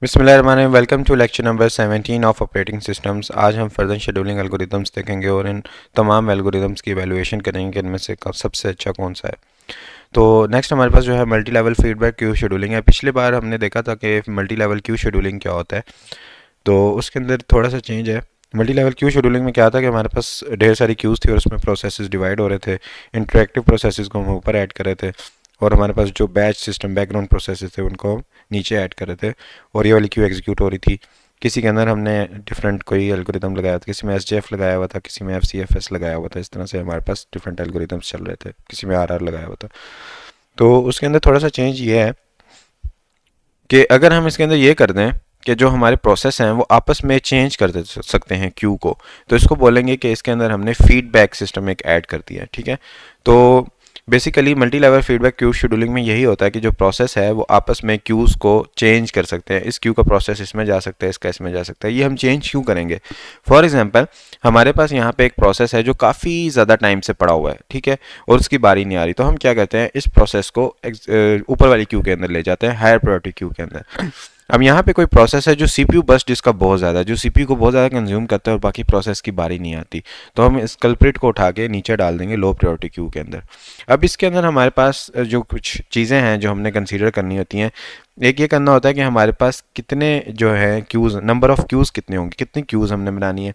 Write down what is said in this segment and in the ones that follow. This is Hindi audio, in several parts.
बिस्मिल्लाहिर्रहमानिर्रहीम। Welcome to lecture number 17 of operating systems. आज हम फर्दर शेड्यूलिंग एल्गोरिदम्स देखेंगे और इन तमाम एल्गोरिदम्स की एवेलुएशन करेंगे कि इनमें से सबसे अच्छा कौन सा है। तो नेक्स्ट हमारे पास जो है multi level feedback queue scheduling है। पिछली बार हमने देखा था कि मल्टी लेवल क्यू शेड्यूलिंग क्या होता है, तो उसके अंदर थोड़ा सा चेंज है। मल्टी लेवल क्यू शेड्यूलिंग में क्या था कि हमारे पास ढेर सारी क्यूज़ थी और उसमें प्रोसेसेस डिवाइड हो रहे थे। इंटरेक्टिव प्रोसेसेस को हम ऊपर ऐड कर रहे थे और हमारे पास जो बैच सिस्टम बैकग्राउंड प्रोसेसेस थे उनको हम नीचे ऐड कर रहे थे और ये वाली क्यू एग्जीक्यूट हो रही थी। किसी के अंदर हमने डिफरेंट कोई एल्गोरिदम लगाया था, किसी में SJF लगाया हुआ था, किसी में FCFS लगाया हुआ था। इस तरह से हमारे पास डिफरेंट एल्गोरिदम्स चल रहे थे, किसी में RR लगाया हुआ था। तो उसके अंदर थोड़ा सा चेंज ये है कि अगर हम इसके अंदर ये कर दें कि जो हमारे प्रोसेस हैं वो आपस में चेंज कर दे सकते हैं क्यू को, तो इसको बोलेंगे कि इसके अंदर हमने फीडबैक सिस्टम एक ऐड कर दिया है। ठीक है, तो basically multi level feedback queue scheduling में यही होता है कि जो प्रोसेस है वो आपस में क्यूज़ को चेंज कर सकते हैं। इस क्यू का प्रोसेस इसमें जा सकता है, इसका इसमें जा सकता है। ये हम चेंज क्यों करेंगे? फॉर एग्जांपल हमारे पास यहाँ पे एक प्रोसेस है जो काफ़ी ज़्यादा टाइम से पड़ा हुआ है, ठीक है, और उसकी बारी नहीं आ रही, तो हम क्या करते हैं, इस प्रोसेस को ऊपर वाली क्यू के अंदर ले जाते हैं, हायर प्रायोरिटी क्यू के अंदर। अब यहाँ पे कोई प्रोसेस है जो CPU बर्स्ट जिसका बहुत ज़्यादा है, जो CPU को बहुत ज़्यादा कंज्यूम करता है और बाकी प्रोसेस की बारी नहीं आती, तो हम इस कल्प्रिट को उठा के नीचे डाल देंगे लो प्रायोरिटी क्यू के अंदर। अब इसके अंदर हमारे पास जो कुछ चीज़ें हैं जो हमने कंसीडर करनी होती हैं, एक ये करना होता है कि हमारे पास कितने जो है क्यूज़, नंबर ऑफ़ क्यूज़ कितने होंगे, कितनी क्यूज़ हमने बनानी है।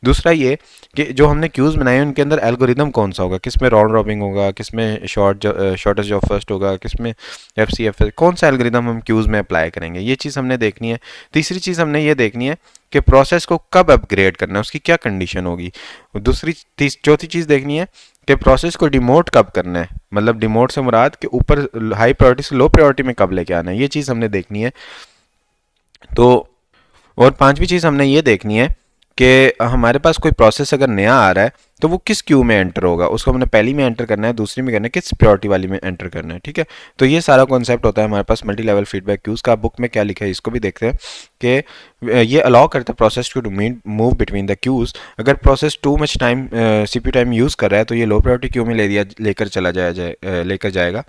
दूसरा ये कि जो हमने क्यूज़ बनाए हैं उनके अंदर एल्गोरिदम कौन सा होगा, किस में राउंड रॉबिंग होगा, किस में शॉर्टेस्ट जॉब फर्स्ट होगा, किस में FCFS, कौन सा एल्गोरिदम हम क्यूज़ में अप्लाई करेंगे, ये चीज़ हमने देखनी है। तीसरी चीज़ हमने ये देखनी है कि प्रोसेस को कब अपग्रेड करना है, उसकी क्या कंडीशन होगी। चौथी चीज़ देखनी है कि प्रोसेस को डिमोट कब करना है, मतलब डिमोट से मुराद कि ऊपर हाई प्रायोरिटी से लो प्रायोरिटी में कब लेके आना है, ये चीज़ हमने देखनी है। तो और पांचवी चीज़ हमने ये देखनी है कि हमारे पास कोई प्रोसेस अगर नया आ रहा है तो वो किस क्यू में एंटर होगा, उसको हमने पहली में एंटर करना है, दूसरी में करना है, किस प्रायोरिटी वाली में एंटर करना है। ठीक है, तो ये सारा कॉन्सेप्ट होता है हमारे पास मल्टी लेवल फीडबैक क्यूज़ का। बुक में क्या लिखा है इसको भी देखते हैं कि ये अलाउ करता है process to move between the queues. अगर process too much time CPU time use कर रहा है तो ये लो प्रायोरिटी क्यू में लेकर जाएगा।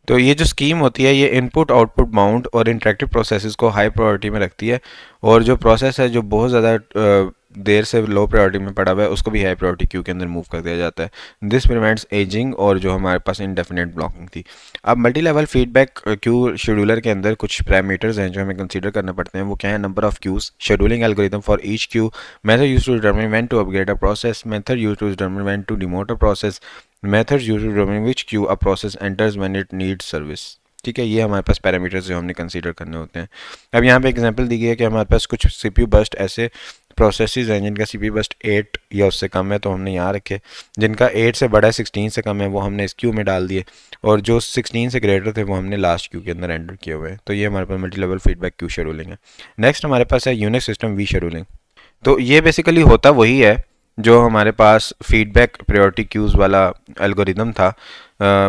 तो ये जो स्कीम होती है ये इनपुट आउटपुट बाउंड और इंटरेक्टिव प्रोसेसेस को हाई प्रायोरिटी में रखती है, और जो प्रोसेस है जो बहुत ज़्यादा देर से लो प्रायोरिटी में पड़ा हुआ है उसको भी हाई प्रायोरिटी क्यू के अंदर मूव कर दिया जाता है। दिस प्रिवेंट्स एजिंग और जो हमारे पास इंडेफिनेट ब्लॉकिंग थी। अब multi level feedback Q scheduler के अंदर कुछ पैरामीटर्स हैं जो हमें कंसीडर करने पड़ते हैं। वो क्या है? Number of queues, scheduling algorithm for each queue, method used to determine when to upgrade a process, method used to determine when to demote a process, methods used to determine which queue a process enters when it needs service। ठीक है, ये हमारे पास पैरामीटर्स जो हमने कंसीडर करने होते हैं। अब यहाँ पे एग्जांपल दी गई है कि हमारे पास कुछ CPU बर्स्ट ऐसे प्रोसेसेस हैं जिनका CPU बर्स्ट 8 या उससे कम है, तो हमने यहाँ रखे। जिनका 8 से बड़ा है, 16 से कम है, वो हमने इस क्यू में डाल दिए, और जो 16 से ग्रेटर थे वो हमने लास्ट क्यू के अंदर एंटर किए हुए हैं। तो ये हमारे पास multi level feedback queue scheduling है। नेक्स्ट हमारे पास है यूनिक्स सिस्टम वी शेड्यूलिंग। तो ये बेसिकली होता वही है जो हमारे पास फीडबैक प्रायोरिटी क्यूज़ वाला एल्गोरिदम था,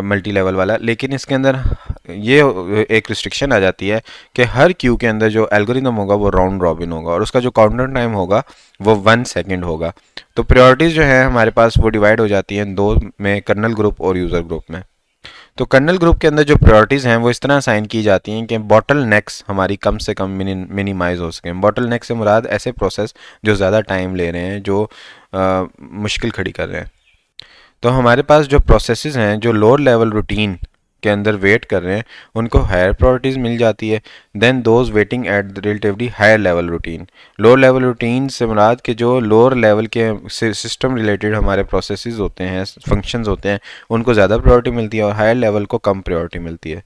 मल्टी लेवल वाला, लेकिन इसके अंदर ये एक रिस्ट्रिक्शन आ जाती है कि हर क्यू के अंदर जो एल्गोरिदम होगा वो राउंड रॉबिन होगा और उसका जो काउंटर टाइम होगा वो 1 सेकंड होगा। तो प्रायोरिटीज़ जो है हमारे पास वो डिवाइड हो जाती हैं दो में, कर्नल ग्रुप और यूज़र ग्रुप में। तो कर्नल ग्रुप के अंदर जो प्रायोरिटीज़ हैं वो इस तरह असाइन की जाती हैं कि बॉटल नेक्स हमारी कम से कम मिनिमाइज हो सकें। बॉटल नेक से मुराद ऐसे प्रोसेस जो ज़्यादा टाइम ले रहे हैं, जो मुश्किल खड़ी कर रहे हैं। तो हमारे पास जो प्रोसेसेस हैं जो लोअर लेवल रूटीन के अंदर वेट कर रहे हैं उनको हायर प्रायोरिटीज़ मिल जाती है then those waiting at the relatively higher level routine. Lower level routine से मुराद के जो लोअर लेवल के सिस्टम रिलेटेड हमारे प्रोसेसेस होते हैं, फंक्शंस होते हैं, उनको ज़्यादा प्रायोरिटी मिलती है और हायर लेवल को कम प्रायोरिटी मिलती है।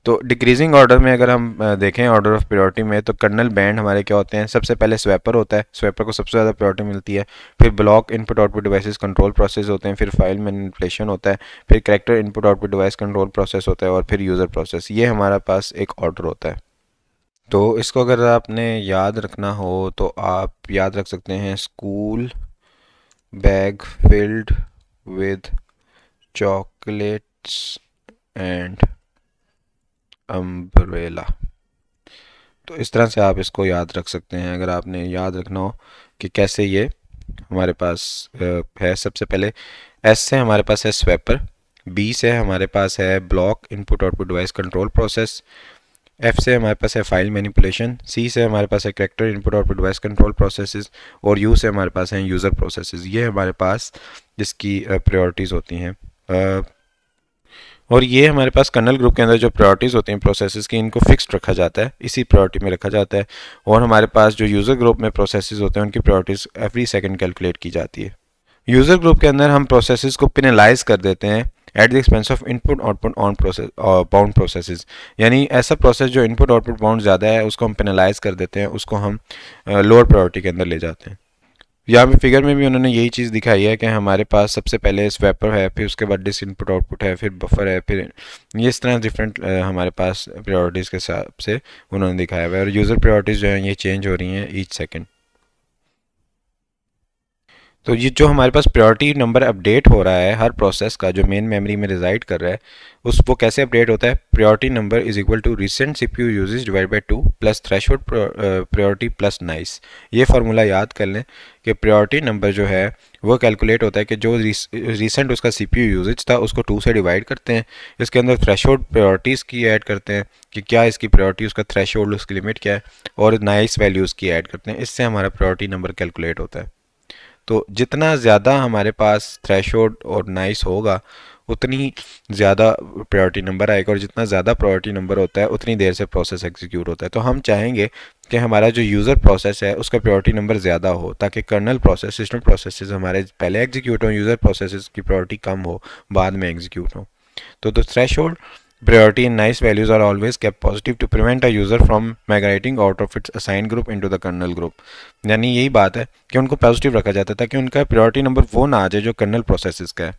तो डिक्रीजिंग ऑर्डर में अगर हम देखें ऑर्डर ऑफ प्रायोरिटी में, तो कर्नल बैंड हमारे क्या होते हैं? सबसे पहले स्वैपर होता है, स्वैपर को सबसे ज़्यादा प्रायोरिटी मिलती है। फिर block input output devices control process होते हैं, फिर फाइल मैनिपुलेशन होता है, फिर character input output device control process होता है, और फिर यूज़र प्रोसेस। ये हमारा पास एक ऑर्डर होता है। तो इसको अगर आपने याद रखना हो तो आप याद रख सकते हैं, school bag filled with chocolates and umbrella. तो इस तरह से आप इसको याद रख सकते हैं अगर आपने याद रखना हो कि कैसे ये हमारे पास है। सबसे पहले एस से हमारे पास है स्वैपर, बी से हमारे पास है block input output device control process, F से हमारे पास है फाइल मैनिपुलेशन, सी से हमारे पास है character input output device control processes, और यू से हमारे पास हैं यूज़र प्रोसेसेस। ये हमारे पास जिसकी प्रायोरिटीज़ होती हैं। और ये हमारे पास कर्नल ग्रुप के अंदर जो प्रायोरिटीज़ होती हैं प्रोसेसेस की, इनको फिक्स्ड रखा जाता है, इसी प्रायोरिटी में रखा जाता है। और हमारे पास जो यूज़र ग्रुप में प्रोसेसेस होते हैं उनकी प्रायोरिटीज़ एवरी सेकंड कैलकुलेट की जाती है। यूज़र ग्रुप के अंदर हम प्रोसेसेस को पेनलाइज कर देते हैं at the expense of input output on process bound processes, यानी ऐसा प्रोसेस जो इनपुट आउटपुट बाउंड ज़्यादा है उसको हम पेनलाइज कर देते हैं, उसको हम लोअर प्रायोरिटी के अंदर ले जाते हैं। यहाँ पे फिगर में भी उन्होंने यही चीज़ दिखाई है कि हमारे पास सबसे पहले स्वैपर है, फिर उसके बाद डिस इनपुट आउटपुट है, फिर बफर है, फिर ये इस तरह डिफरेंट हमारे पास प्रायोरिटीज़ के हिसाब से उन्होंने दिखाया हुआ है। और यूज़र प्रायोरिटीज़ जो हैं ये चेंज हो रही हैं ईच सेकेंड। तो ये जो हमारे पास प्रायोरिटी नंबर अपडेट हो रहा है हर प्रोसेस का जो मेन मेमोरी में रिजाइड कर रहा है, उस वो कैसे अपडेट होता है? Priority number is equal to recent CPU usage divide by 2 plus threshold priority plus nice. ये फार्मूला याद कर लें कि प्रायोरिटी नंबर जो है वो कैलकुलेट होता है कि जो रिसेंट उसका सीपीयू यूजेज था उसको 2 से डिवाइड करते हैं, इसके अंदर थ्रेशोल्ड प्रायोरिटीज़ की ऐड करते हैं कि क्या इसकी प्रायोरिटी, उसका थ्रेशोल्ड, उसकी लिमिट क्या है, और नाइस वैल्यूज़ की ऐड करते हैं। इससे हमारा प्रायोरिटी नंबर कैलकुलेट होता है। तो जितना ज़्यादा हमारे पास थ्रेशोल्ड और नाइस होगा उतनी ज़्यादा प्रायोरिटी नंबर आएगा, और जितना ज़्यादा प्रायोरिटी नंबर होता है उतनी देर से प्रोसेस एग्जीक्यूट होता है। तो हम चाहेंगे कि हमारा जो यूज़र प्रोसेस है उसका प्रायोरिटी नंबर ज़्यादा हो ताकि कर्नल प्रोसेस, सिस्टम प्रोसेसेस हमारे पहले एग्जीक्यूट हो, यूज़र प्रोसेसेस की प्रायोरिटी कम हो, बाद में एग्जीक्यूट हो। तो the threshold priority and nice values are always kept positive to prevent a user from migrating out of its assigned group into the kernel group। यानी यही बात है कि उनको पॉजिटिव रखा जाता है ताकि उनका प्रायोरिटी नंबर वो ना आ जाए जो कर्नल प्रोसेसेस का है।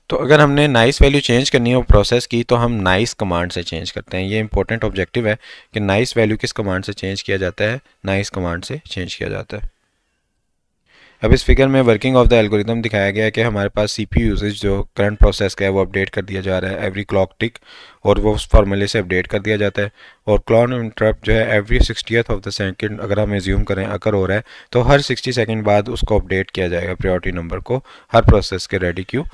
तो अगर हमने नाइस वैल्यू चेंज करनी हो प्रोसेस की तो हम नाइस कमांड से चेंज करते हैं। ये इंपॉर्टेंट ऑब्जेक्टिव है कि नाइस वैल्यू किस कमांड से चेंज किया जाता है, नाइस कमांड से चेंज किया जाता है। अब इस फिगर में वर्किंग ऑफ द एल्गोरिथम दिखाया गया है कि हमारे पास सीपीयू यूसेज जो करंट प्रोसेस का है वो अपडेट कर दिया जा रहा है एवरी क्लॉक टिक, और वो उस फार्मूले से अपडेट कर दिया जाता है। और क्लॉक इंटरप्ट जो है every 60th of the second अगर हम एज्यूम करें अकर हो रहा है तो हर 60 सेकंड बाद उसको अपडेट किया जाएगा प्रायोरिटी नंबर को हर प्रोसेस के रेडी क्यू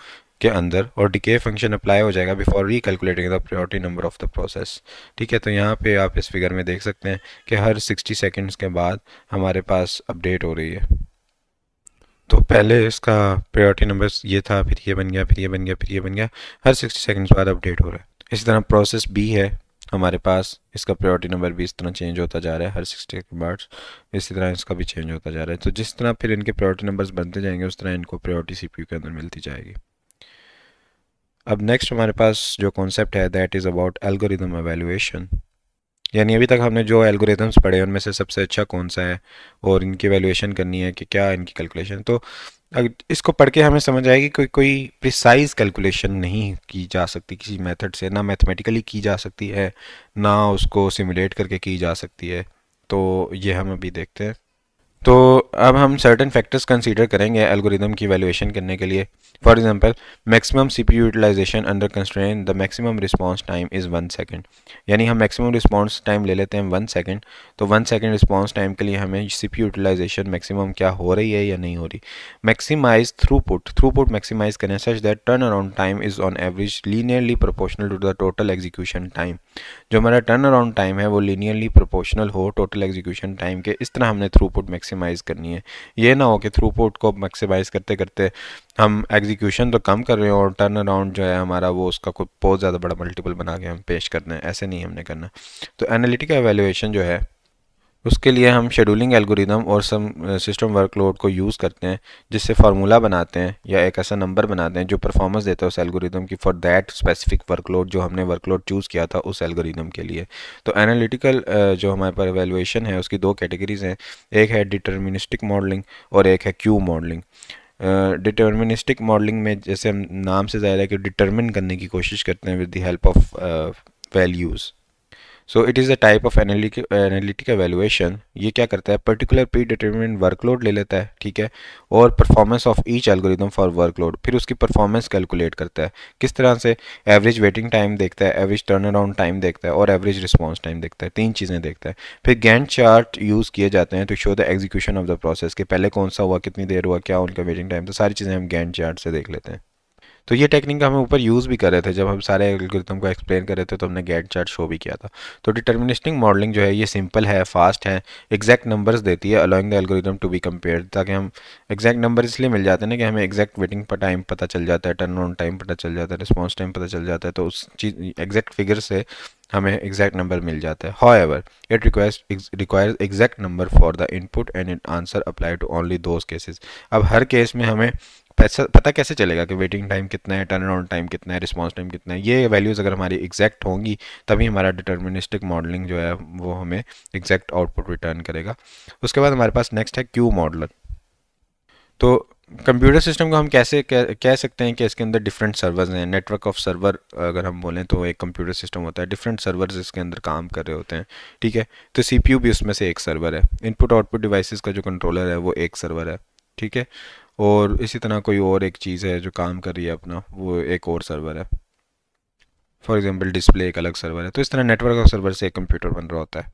के अंदर, और डिके फंक्शन अप्लाई हो जाएगा before रिकैलकुलेटिंग the priority number of the process. ठीक है, तो यहाँ पे आप इस फिगर में देख सकते हैं कि हर 60 सेकंड्स के बाद हमारे पास अपडेट हो रही है। तो पहले इसका प्रायोरिटी नंबर ये था, फिर ये बन गया, फिर ये बन गया, फिर ये बन गया, हर 60 सेकंड्स बाद अपडेट हो रहा है। इसी तरह प्रोसेस बी है हमारे पास, इसका प्रायोरिटी नंबर भी इस तरह चेंज होता जा रहा है हर 60 के बाद, इसी तरह इसका भी चेंज होता जा रहा है। तो जिस तरह फिर इनके प्रायोरिटी नंबर्स बनते जाएंगे उस तरह इनको प्रायोरिटी सीपीयू के अंदर मिलती जाएगी। अब नेक्स्ट हमारे पास जो कॉन्सेप्ट है that is about algorithm evaluation, यानी अभी तक हमने जो एल्गोरिथम्स पढ़े उनमें से सबसे अच्छा कौन सा है और इनकी वैल्यूएशन करनी है कि क्या इनकी कैलकुलेशन। तो इसको पढ़ के हमें समझ आएगी कोई प्रिसाइज कैलकुलेशन नहीं की जा सकती किसी मेथड से, ना मैथमेटिकली की जा सकती है ना उसको सिमुलेट करके की जा सकती है। तो ये हम अभी देखते हैं। तो अब हम सर्टेन फैक्टर्स कंसीडर करेंगे एल्गोरिदम की वैल्यूएशन करने के लिए। For example maximum CPU utilisation under constraint the maximum response time is 1 second, यानी हम मैक्सिमम रिस्पांस टाइम ले लेते हैं 1 सेकंड। तो 1 सेकंड रिस्पांस टाइम के लिए हमें सीपीयू यूटिलाइजेशन मैक्सिमम क्या हो रही है या नहीं हो रही। मैक्सिमाइज थ्रूपुट मैक्सिमाइज करें such that turnaround time is on average linearly proportional to the total execution time. जो हमारा टर्न अराउंड टाइम है वो लीनियरली प्रोपोर्शनल हो टोटल एग्जीक्यूशन टाइम के, इस तरह हमने थ्रूपुट मैक्सिमाइज करनी है। ये ना हो कि थ्रूपुट को मैक्सिमाइज करते करते हम एग्जीक्यूशन तो कम कर रहे हो और टर्न अराउंड जो है हमारा वो उसका कोई बहुत ज़्यादा बड़ा मल्टीपल बना के हम पेश करना है, ऐसे नहीं हमने करना। तो एनालिटिकल एवेल्युएशन जो है उसके लिए हम शेड्यूलिंग एल्गोरिदम और सिस्टम वर्कलोड को यूज़ करते हैं, जिससे फार्मूला बनाते हैं या एक ऐसा नंबर बनाते हैं जो परफॉर्मेंस देता है उस एल्गोरिदम की फॉर दैट स्पेसिफिक वर्कलोड जो हमने वर्कलोड चूज़ किया था उस एल्गोरिदम के लिए। तो एनालिटिकल जो हमारे पास एवेल्युएशन है उसकी दो कैटेगरीज हैं, एक है डिटर्मिनिस्टिक मॉडलिंग और एक है क्यू मॉडलिंग। डिटर्मिनिस्टिक मॉडलिंग में जैसे हम नाम से ज़ाहिर है कि डिटर्मिन करने की कोशिश करते हैं with the help of values. So it is a type of analytic evaluation. ये क्या करता है, पर्टिकुलर प्री डिटरमिन्ड वर्कलोड ले लेता है, ठीक है, और performance of each algorithm for workload, फिर उसकी परफॉर्मेंस कैलकुलेट करता है। किस तरह से, एवरेज वेटिंग टाइम देखता है, एवरेज टर्न अराउंड टाइम देखता है और एवरेज रिस्पॉन्स टाइम देखता है, तीन चीज़ें देखता है। फिर गैंट चार्ट यूज़ किए जाते हैं to show the execution of the process के पहले कौन सा हुआ, कितनी देर हुआ, क्या उनका वेटिंग टाइम, तो सारी चीज़ें हम गैंट चार्ट से देख लेते हैं। तो ये टेक्निक हम ऊपर यूज़ भी कर रहे थे जब हम सारे एल्गोरिथम को एक्सप्लेन कर रहे थे, तो हमने गैंट चार्ट शो भी किया था। तो डिटर्मिनिस्टिक मॉडलिंग जो है ये सिंपल है, फास्ट है, एग्जैक्ट नंबर्स देती है, allowing the algorithm to be compared, ताकि हम एग्जैक्ट नंबर इसलिए मिल जाते हैं ना कि हमें एग्जैक्ट वेटिंग पर टाइम पता चल जाता है, टर्न ऑन टाइम पता चल जाता है, रिस्पॉन्स टाइम पता चल जाता है, तो उस चीज़ एग्जैक्ट फिगर से हमें एग्जैक्ट नंबर मिल जाता है। However it requires exact number for the input and in answer apply to only those cases. अब हर केस में हमें पता कैसे चलेगा कि वेटिंग टाइम कितना है, टर्न अराउंड टाइम कितना है, रिस्पॉन्स टाइम कितना है? ये वैल्यूज़ अगर हमारी एग्जैक्ट होंगी तभी हमारा डिटर्मिनिस्टिक मॉडलिंग जो है वो हमें एग्जैक्ट आउटपुट रिटर्न करेगा। उसके बाद हमारे पास नेक्स्ट है क्यू मॉडलर। तो कंप्यूटर सिस्टम को हम कैसे कह सकते हैं कि इसके अंदर डिफरेंट सर्वर्स हैं। नेटवर्क ऑफ सर्वर अगर हम बोलें तो एक कंप्यूटर सिस्टम होता है, डिफरेंट सर्वर्स इसके अंदर काम कर रहे होते हैं, ठीक है। तो सीपीयू भी उसमें से एक सर्वर है, इनपुट आउटपुट डिवाइसेस का जो कंट्रोलर है वो एक सर्वर है, ठीक है। और इसी तरह कोई और एक चीज़ है जो काम कर रही है अपना, वो एक और सर्वर है। फॉर एग्जांपल डिस्प्ले एक अलग सर्वर है। तो इस तरह नेटवर्क ऑफ सर्वर से एक कंप्यूटर बन रहा होता है।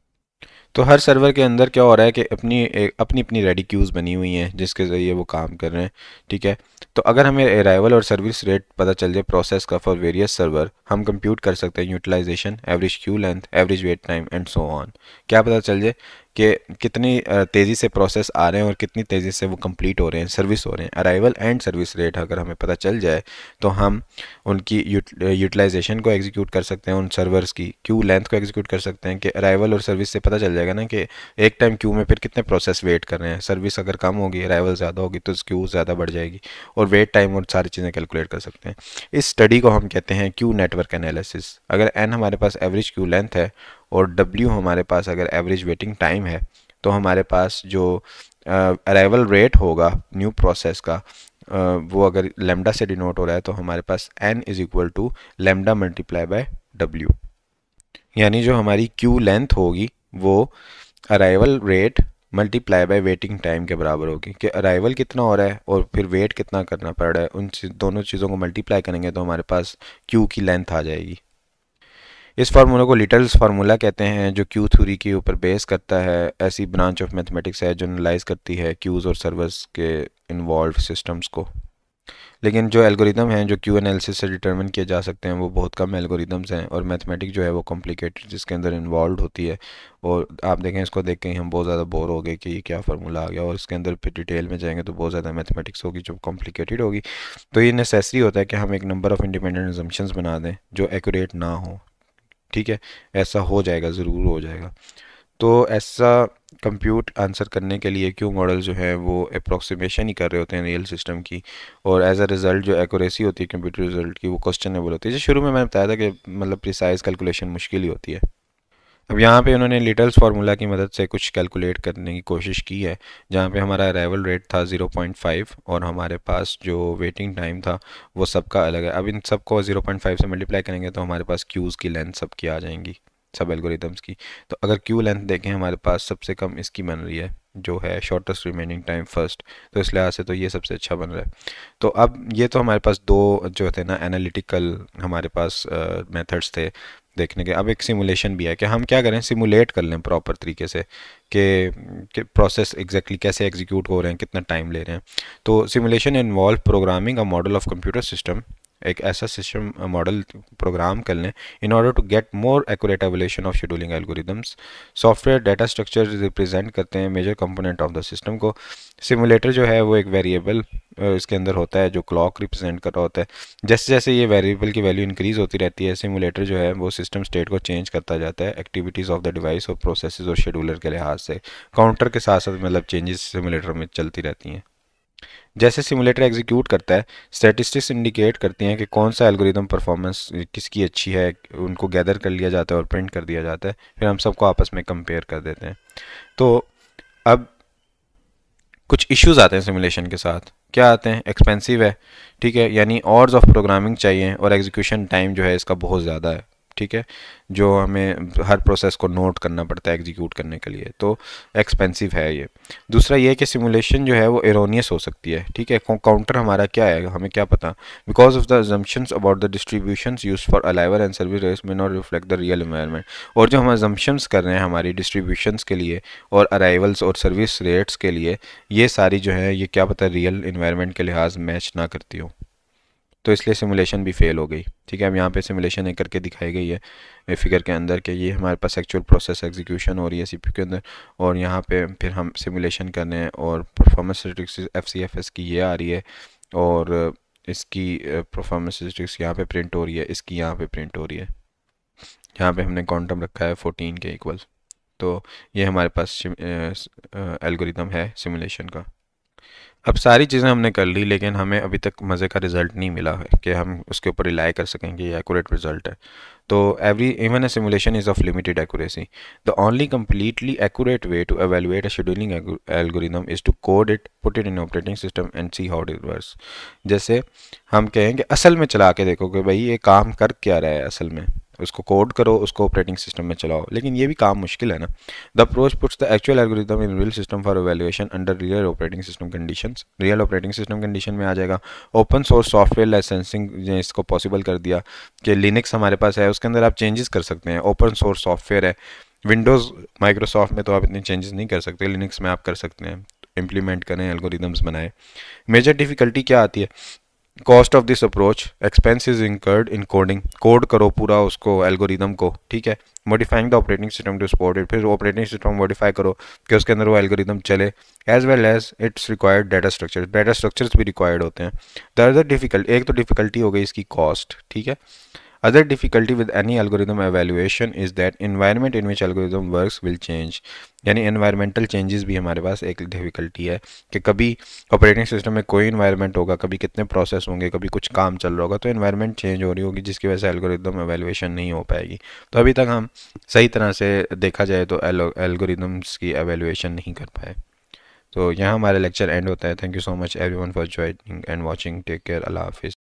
तो हर सर्वर के अंदर क्या हो रहा है कि अपनी अपनी रेडी क्यूज़ बनी हुई हैं जिसके ज़रिए वो काम कर रहे हैं, ठीक है। तो अगर हमें अराइवल और सर्विस रेट पता चल जाए प्रोसेस का फॉर वेरियस सर्वर, हम कंप्यूट कर सकते हैं utilization, average queue length, average wait time and so on. क्या पता चल जाए कि कितनी तेज़ी से प्रोसेस आ रहे हैं और कितनी तेज़ी से वो कंप्लीट हो रहे हैं, सर्विस हो रहे हैं। अराइवल एंड सर्विस रेट अगर हमें पता चल जाए तो हम उनकी यूटिलाइजेशन को एग्जीक्यूट कर सकते हैं, उन सर्वर्स की क्यू लेंथ को एग्जीक्यूट कर सकते हैं कि अराइवल और सर्विस से पता चल जाएगा ना कि एक टाइम क्यू में फिर कितने प्रोसेस वेट कर रहे हैं। सर्विस अगर कम होगी, अराइवल ज़्यादा होगी तो क्यू ज़्यादा बढ़ जाएगी, और वेट टाइम और सारी चीज़ें कैलकुलेट कर सकते हैं। इस स्टडी को हम कहते हैं क्यू नेटवर्क एनालिसिस। अगर एन हमारे पास एवरेज क्यू लेंथ है और डब्ल्यू हमारे पास अगर एवरेज वेटिंग टाइम है, तो हमारे पास जो अराइवल रेट होगा न्यू प्रोसेस का, वो अगर लेमडा से डिनोट हो रहा है तो हमारे पास n is equal to lambda multiply by w। यानी जो हमारी क्यू लेंथ होगी वो arrival rate multiply by waiting time के बराबर होगी, कि अराइवल कितना हो रहा है और फिर वेट कितना करना पड़ रहा है, उन दोनों चीज़ों को मल्टीप्लाई करेंगे तो हमारे पास क्यू की लेंथ आ जाएगी। इस फार्मूला को लिटल्स फार्मूला कहते हैं, जो क्यू थ्योरी के ऊपर बेस करता है। ऐसी ब्रांच ऑफ मैथमेटिक्स है जो एनालाइज करती है क्यूज़ और सर्वर्स के इन्वॉल्व सिस्टम्स को। लेकिन जो एल्गोरिदम हैं जो क्यू एनालिसिस से डिटरमिन किए जा सकते हैं वो बहुत कम एल्गोरिदम्स हैं, और मैथमेटिक्स जो है वो कॉम्प्लिकेटेड जिसके अंदर इन्वॉल्व होती है। और आप देखें, इसको देख के ही हम बहुत ज़्यादा बोर हो गए कि ये क्या फार्मूला आ गया, और इसके अंदर फिर डिटेल में जाएंगे तो बहुत ज़्यादा मैथमेटिक्स होगी जो कॉम्प्लिकेटेड होगी। तो ये नेसेसरी होता है कि हम एक नंबर ऑफ़ इंडिपेंडेंट असम्पशंस बना दें जो एक्यूरेट ना हो, ठीक है। ऐसा हो जाएगा, ज़रूर हो जाएगा। तो ऐसा कंप्यूट आंसर करने के लिए क्यू मॉडल जो है वो अप्रोक्सीमेशन ही कर रहे होते हैं रियल सिस्टम की, और एज अ रिज़ल्ट जो एक्यूरेसी होती है कंप्यूटर रिजल्ट की वो क्वेश्चनेबल होती है। जैसे शुरू में मैंने बताया था कि मतलब प्रिसाइज कैलकुलेशन मुश्किल ही होती है। अब यहाँ पे उन्होंने लिटल्स फार्मूला की मदद से कुछ कैलकुलेट करने की कोशिश की है, जहाँ पे हमारा अराइवल रेट था 0.5 और हमारे पास जो वेटिंग टाइम था वो सबका अलग है। अब इन सबको 0.5 से मल्टीप्लाई करेंगे तो हमारे पास क्यूज़ की लेंथ सबकी आ जाएंगी, सब एल्गोरिदम्स की। तो अगर क्यू लेंथ देखें हमारे पास सबसे कम इसकी बन रही है जो है शॉर्टेस्ट रिमेनिंग टाइम फर्स्ट, तो इस लिहाज से तो ये सबसे अच्छा बन रहा है। तो अब ये तो हमारे पास दो जो थे ना एनालिटिकल हमारे पास मेथड्स थे देखने के। अब एक सिमुलेशन भी है कि हम क्या करें, सिमुलेट कर लें प्रॉपर तरीके से कि प्रोसेस एग्जैक्टली कैसे एग्जीक्यूट हो रहे हैं, कितना टाइम ले रहे हैं। तो simulation involve programming a model of computer system, एक ऐसा सिस्टम मॉडल प्रोग्राम कर लें in order to get more accurate evolution of scheduling algorithms. Software data structure represent करते हैं major component of the system को। सिमुलेटर जो है वो एक वेरिएबल इसके अंदर होता है जो क्लॉक रिप्रेजेंट कर रहा होता है। जैसे जैसे ये वेरिएबल की वैल्यू इंक्रीज होती रहती है, सिमुलेटर जो है वो सिस्टम स्टेट को चेंज करता जाता है एक्टिविटीज़ ऑफ द डिवाइस और प्रोसेसेस और शेड्यूलर के लिहाज से। काउंटर के साथ साथ मतलब चेंजेस सिमुलेटर में चलती रहती हैं। जैसे सिमुलेटर एग्जीक्यूट करता है, स्टैटिस्टिक्स इंडिकेट करती हैं कि कौन सा एल्गोरिदम परफॉर्मेंस किसकी अच्छी है, उनको गैदर कर लिया जाता है और प्रिंट कर दिया जाता है, फिर हम सबको आपस में कंपेयर कर देते हैं। तो अब कुछ इश्यूज आते हैं सिमुलेशन के साथ। क्या आते हैं? एक्सपेंसिव है, ठीक है, यानी ऑर्स ऑफ प्रोग्रामिंग चाहिए, और एग्जीक्यूशन टाइम जो है इसका बहुत ज़्यादा है, ठीक है, जो हमें हर प्रोसेस को नोट करना पड़ता है एग्जीक्यूट करने के लिए, तो एक्सपेंसिव है ये। दूसरा ये कि सिमुलेशन जो है वो एरोनियस हो सकती है, ठीक है। काउंटर हमारा क्या है हमें क्या पता, because of the assumptions about the distributions used for arrival and service rates may not reflect the real environment. और जो हम अजम्पशंस कर रहे हैं हमारी डिस्ट्रीब्यूशंस के लिए और अराइवल्स और सर्विस रेट्स के लिए, ये सारी जो है ये क्या पता रियल इन्वायरमेंट के लिहाज मैच ना करती हो। तो इसलिए सिमुलेशन भी फेल हो गई। ठीक है, अब यहाँ पे सिमुलेशन एक करके दिखाई गई है फिगर के अंदर कि ये हमारे पास एक्चुअल प्रोसेस एग्जीक्यूशन हो रही है सीपीयू के अंदर, और यहाँ पे फिर हम सिमुलेशन करने हैं और परफॉर्मेंस स्टैटिस्टिक्स FCFS की ये आ रही है, और इसकी परफॉर्मेंस स्टैटिस्टिक्स यहाँ पे प्रिंट हो रही है, इसकी यहाँ पे प्रिंट हो रही है। यहाँ पे हमने क्वांटम रखा है 14 के इक्वल। तो ये हमारे पास एल्गोरिदम है सिमुलेशन का। अब सारी चीज़ें हमने कर ली, लेकिन हमें अभी तक मज़े का रिज़ल्ट नहीं मिला है कि हम उसके ऊपर रिलाई कर सकें कि ये एक्यूरेट रिज़ल्ट है। तो even a simulation is of limited accuracy. The only completely accurate way to evaluate a scheduling algorithm is to code it, put it in operating system and see how it works. जैसे हम कहें कि असल में चला के देखो कि भाई ये काम कर क्या रहा है, असल में उसको कोड करो, उसको ऑपरेटिंग सिस्टम में चलाओ, लेकिन ये भी काम मुश्किल है ना। The approach puts the actual algorithm in real system for evaluation under real operating system conditions. Real operating system condition में आ जाएगा। ओपन सोर्स सॉफ्टवेयर लाइसेंसिंग ने इसको पॉसिबल कर दिया कि लिनक्स हमारे पास है, उसके अंदर आप चेंजेस कर सकते हैं, ओपन सोर्स सॉफ्टवेयर है। विंडोज़ माइक्रोसॉफ्ट में तो आप इतने चेंजेस नहीं कर सकते, लिनक्स में आप कर सकते हैं, इम्प्लीमेंट करें, एल्गोरिदम्स बनाएं। मेजर डिफ़िकल्टी क्या आती है? Cost of this approach, expense is incurred in coding, code करो पूरा उसको एल्गोरिदम को, ठीक है। Modifying the operating system to support it, फिर ऑपरेटिंग सिस्टम मॉडिफाई करो कि उसके अंदर वो एल्गोरिदम चले, as well as its required data structures भी रिक्वायर्ड होते हैं। द अदर डिफिकल्टी, एक तो डिफिकल्टी हो गई इसकी कॉस्ट, ठीक है। Other difficulty with any algorithm evaluation is that environment in which algorithm works will change. यानी environmental changes भी हमारे पास एक difficulty है कि कभी operating system में कोई environment होगा, कभी कितने process होंगे, कभी कुछ काम चल रहा होगा, तो environment change हो रही होगी जिसकी वजह से algorithm evaluation नहीं हो पाएगी। तो अभी तक हम सही तरह से देखा जाए तो algorithms की evaluation नहीं कर पाए। तो यहाँ हमारा लेक्चर एंड होता है। Thank you so much everyone for joining and watching. Take care. अल्लाह हाफिज़।